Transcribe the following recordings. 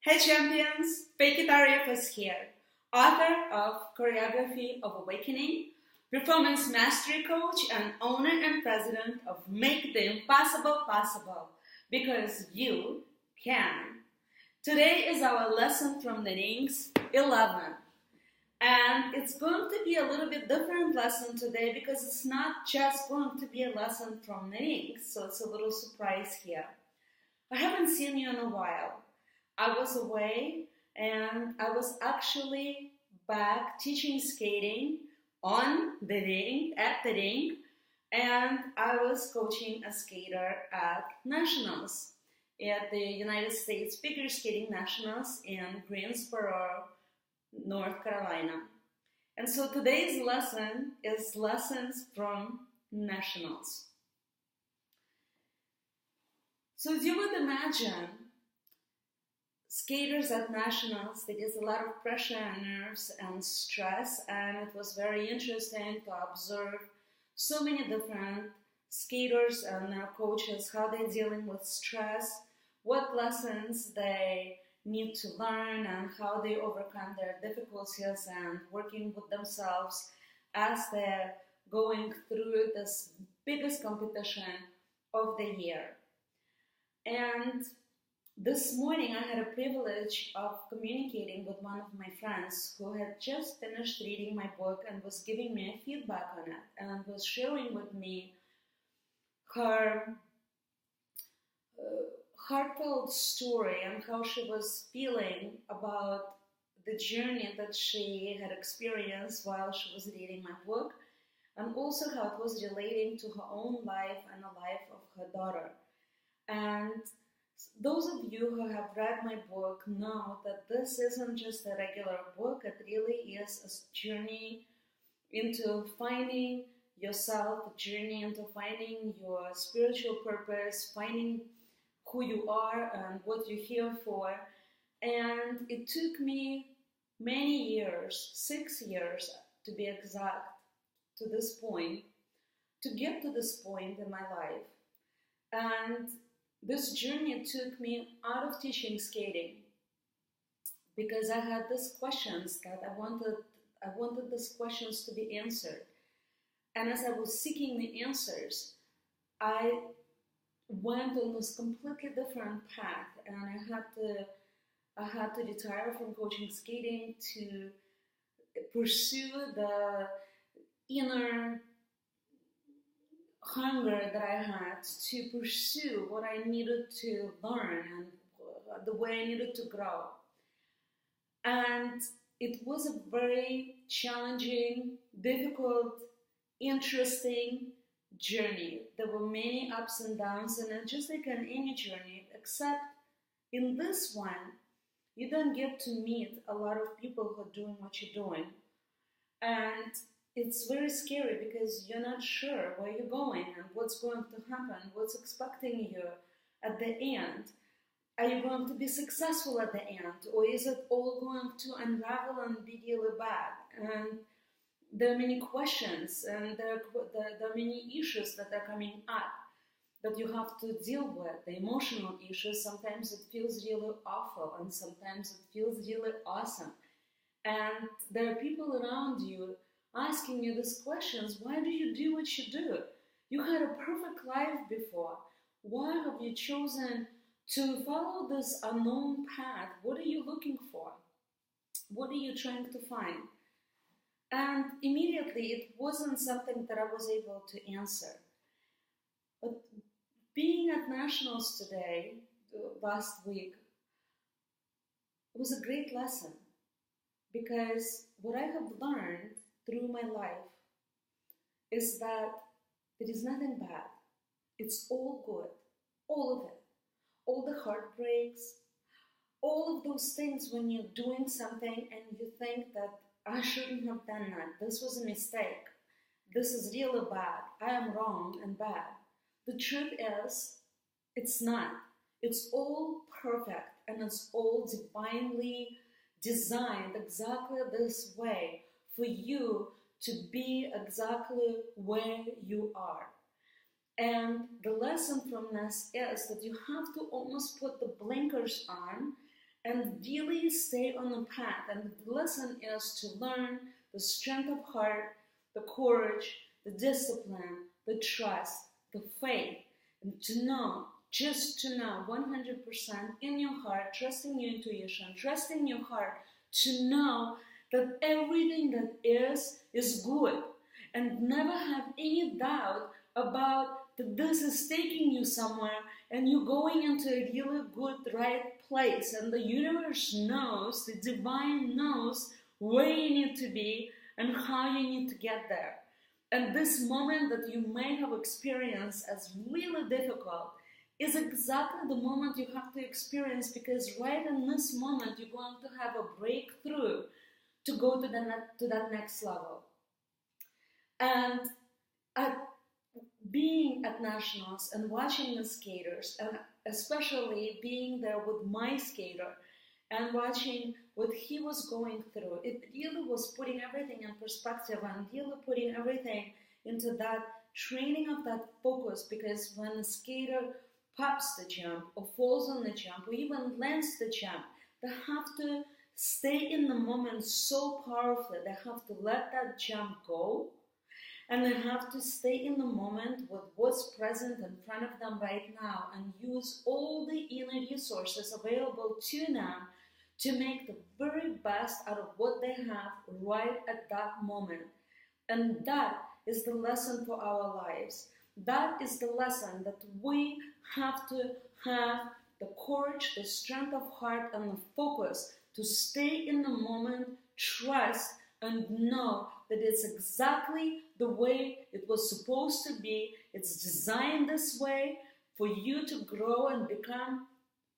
Hey champions, Faye Kitariev is here, author of Choreography of Awakening, performance mastery coach, and owner and president of Make the Impossible Possible, because you can. Today is our lesson from the Rinks 11, and it's going to be a little bit different lesson today because it's not just going to be a lesson from the Rinks, so it's a little surprise here. I haven't seen you in a while. I was away and I was actually back teaching skating on the rink, at the rink, and I was coaching a skater at Nationals, at the United States Figure Skating Nationals in Greensboro, North Carolina. And so today's lesson is lessons from Nationals. So as you would imagine, skaters at Nationals, there is a lot of pressure and nerves and stress, and it was very interesting to observe so many different skaters and their coaches, how they're dealing with stress, what lessons they need to learn, and how they overcome their difficulties and working with themselves as they're going through this biggest competition of the year. And this morning I had a privilege of communicating with one of my friends who had just finished reading my book and was giving me a feedback on it and was sharing with me her heartfelt story and how she was feeling about the journey that she had experienced while she was reading my book, and also how it was relating to her own life and the life of her daughter. And those of you who have read my book know that this isn't just a regular book. It really is a journey into finding yourself, a journey into finding your spiritual purpose, finding who you are and what you're here for. And it took me many years, 6 years to be exact, to this point, to get to this point in my life. And this journey took me out of teaching skating because I had these questions that I wanted these questions to be answered. And as I was seeking the answers, I went on this completely different path, and I had to retire from coaching skating to pursue the inner hunger that I had to pursue what I needed to learn and the way I needed to grow. And it was a very challenging, difficult, interesting journey. There were many ups and downs in it, just like in any journey, except in this one, you don't get to meet a lot of people who are doing what you're doing. And it's very scary because you're not sure where you're going and what's going to happen, what's expecting you at the end. Are you going to be successful at the end, or is it all going to unravel and be really bad? And there are many questions, and there are many issues that are coming up that you have to deal with. The emotional issues, sometimes it feels really awful, and sometimes it feels really awesome. And there are people around you asking you these questions. Why do you do what you do? You had a perfect life before. Why have you chosen to follow this unknown path? What are you looking for? What are you trying to find? And immediately it wasn't something that I was able to answer. But being at Nationals today, last week, was a great lesson, because what I have learned through my life is that there is nothing bad. It's all good, all of it. All the heartbreaks, all of those things when you're doing something and you think that I shouldn't have done that. This was a mistake. This is really bad. I am wrong and bad. The truth is, it's not. It's all perfect and it's all divinely designed exactly this way for you to be exactly where you are. And the lesson from this is that you have to almost put the blinkers on and really stay on the path. And the lesson is to learn the strength of heart, the courage, the discipline, the trust, the faith, and to know, just to know 100% in your heart, trusting your intuition, trusting your heart, to know that everything that is good, and never have any doubt about that this is taking you somewhere and you're going into a really good, right place, and the universe knows, the divine knows where you need to be and how you need to get there. And this moment that you may have experienced as really difficult is exactly the moment you have to experience, because right in this moment you're going to have a breakthrough to go to that next level. And being at nationals and watching the skaters, and especially being there with my skater and watching what he was going through, it really was putting everything in perspective and really putting everything into that training of that focus. Because when a skater pops the jump or falls on the jump or even lands the jump, they have to stay in the moment so powerfully. They have to let that jump go, and they have to stay in the moment with what's present in front of them right now and use all the inner resources available to them to make the very best out of what they have right at that moment. And that is the lesson for our lives. That is the lesson that we have to have the courage, the strength of heart, and the focus to stay in the moment, trust, and know that it's exactly the way it was supposed to be. It's designed this way for you to grow and become,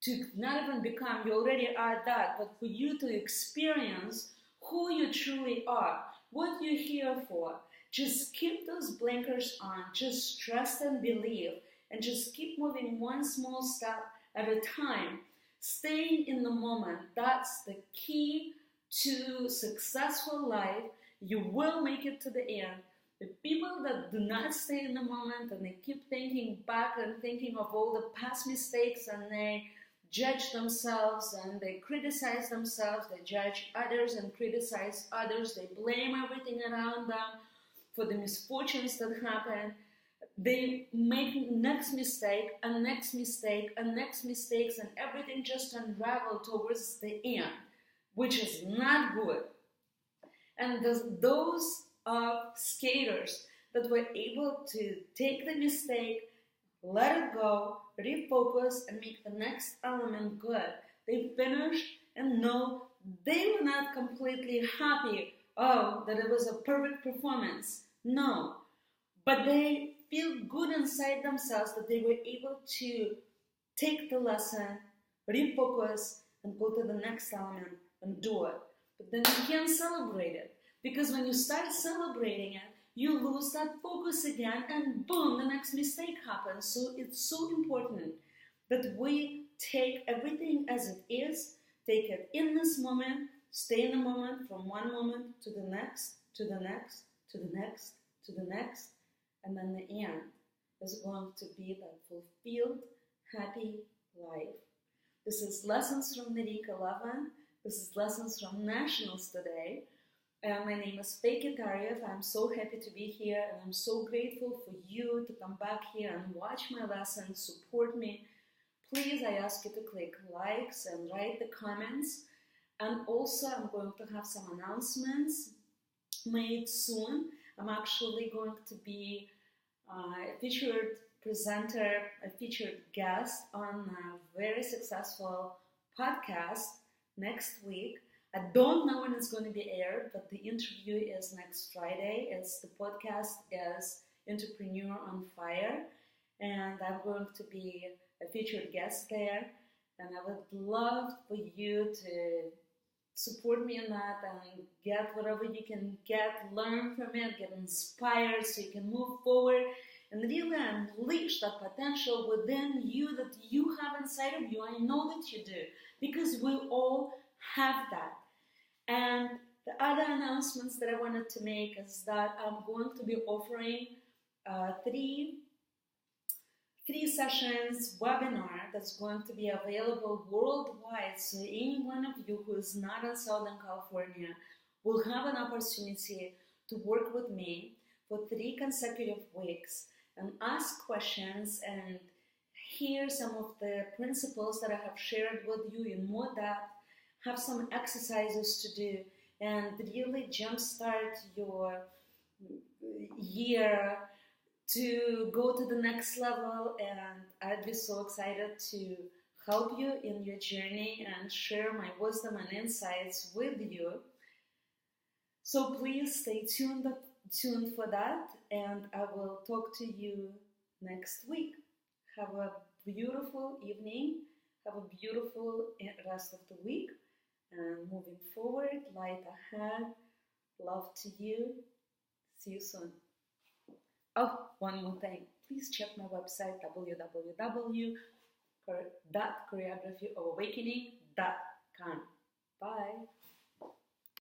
to not even become, you already are that, but for you to experience who you truly are, what you're here for. Just keep those blinkers on, just trust and believe, and just keep moving one small step at a time. Staying in the moment, that's the key to successful life. You will make it to the end. The people that do not stay in the moment and they keep thinking back and thinking of all the past mistakes, and they judge themselves and they criticize themselves, they judge others and criticize others, they blame everything around them for the misfortunes that happen. They make next mistake and next mistake and next mistakes, and everything just unravel towards the end, which is not good. And those are skaters that were able to take the mistake, let it go, refocus, and make the next element good. They finish and know they were not completely happy, that it was a perfect performance. No. But they feel good inside themselves that they were able to take the lesson, refocus, and go to the next element and do it. But then you can't celebrate it, because when you start celebrating it, you lose that focus again, and boom, the next mistake happens. So it's so important that we take everything as it is, take it in this moment, stay in the moment from one moment to the next, to the next, to the next, to the next, and then the end is going to be that fulfilled, happy life. This is Lessons from the Rink 11. This is Lessons from Nationals today. My name is Faye Kitariev. I'm so happy to be here, and I'm so grateful for you to come back here and watch my lessons, support me. Please, I ask you to click likes and write the comments. And also, I'm going to have some announcements made soon. I'm actually going to be a featured presenter, a featured guest on a very successful podcast next week. I don't know when it's going to be aired, but the interview is next Friday. The podcast is Entrepreneur on Fire, and I'm going to be a featured guest there. And I would love for you to support me in that and get whatever you can get, learn from it, get inspired so you can move forward and really unleash that potential within you that you have inside of you. I know that you do, because we all have that. And the other announcements that I wanted to make is that I'm going to be offering 3 3 sessions webinar that's going to be available worldwide. So any one of you who is not in Southern California will have an opportunity to work with me for 3 consecutive weeks and ask questions and hear some of the principles that I have shared with you in more depth, have some exercises to do, and really jumpstart your year to go to the next level. And I'd be so excited to help you in your journey and share my wisdom and insights with you. So please stay tuned for that, and I will talk to you next week. Have a beautiful evening. Have a beautiful rest of the week. And moving forward, light ahead. Love to you. See you soon. Oh, one more thing. Please check my website, www.choreographyofawakening.com. Bye.